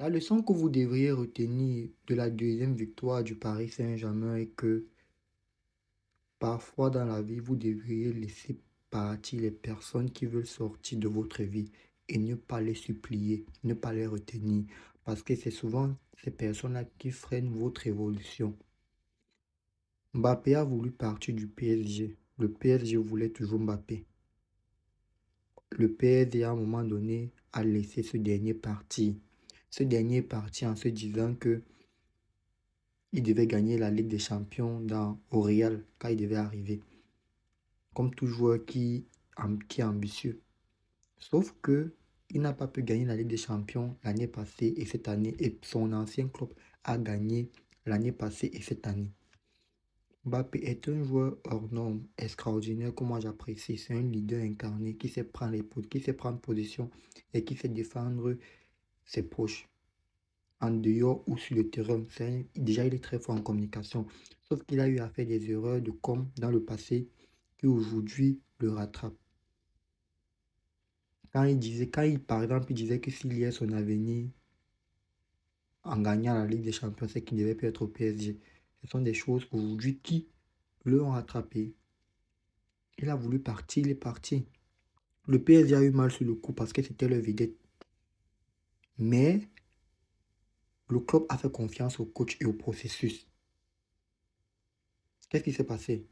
La leçon que vous devriez retenir de la deuxième victoire du Paris Saint-Germain est que parfois dans la vie, vous devriez laisser partir les personnes qui veulent sortir de votre vie et ne pas les supplier, ne pas les retenir. Parce que c'est souvent ces personnes-là qui freinent votre évolution. Mbappé a voulu partir du PSG. Le PSG voulait toujours Mbappé. Le PSG, à un moment donné, a laissé ce dernier partir. Ce dernier est parti en se disant que il devait gagner la Ligue des Champions au Real quand il devait arriver. Comme tout joueur qui est ambitieux. Sauf que il n'a pas pu gagner la Ligue des Champions l'année passée et cette année. Et son ancien club a gagné l'année passée et cette année. Mbappé est un joueur hors norme, extraordinaire que moi j'apprécie. C'est un leader incarné qui sait prendre position et qui sait défendre ses proches. En dehors ou sur le terrain. Déjà, il est très fort en communication. Sauf qu'il a eu à faire des erreurs de com dans le passé qui aujourd'hui le rattrapent. Par exemple, il disait que s'il y a son avenir en gagnant la Ligue des Champions, c'est qu'il ne devait plus être au PSG. Ce sont des choses aujourd'hui qui le ont rattrapé. Il a voulu partir, il est parti. Le PSG a eu mal sur le coup parce que c'était le vedette. Mais le club a fait confiance au coach et au processus. Qu'est-ce qui s'est passé?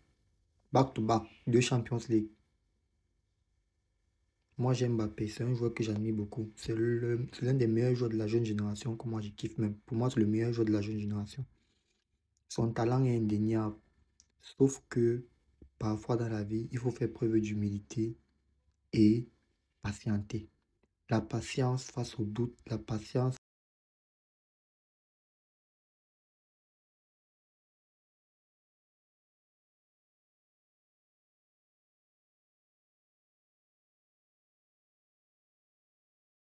Back to back, 2 Champions League. Moi, j'aime Mbappé. C'est un joueur que j'admire beaucoup. C'est l'un des meilleurs joueurs de la jeune génération que moi, je kiffe même. Pour moi, c'est le meilleur joueur de la jeune génération. Son talent est indéniable. Sauf que parfois dans la vie, il faut faire preuve d'humilité et patienter. La patience face au doute, la patience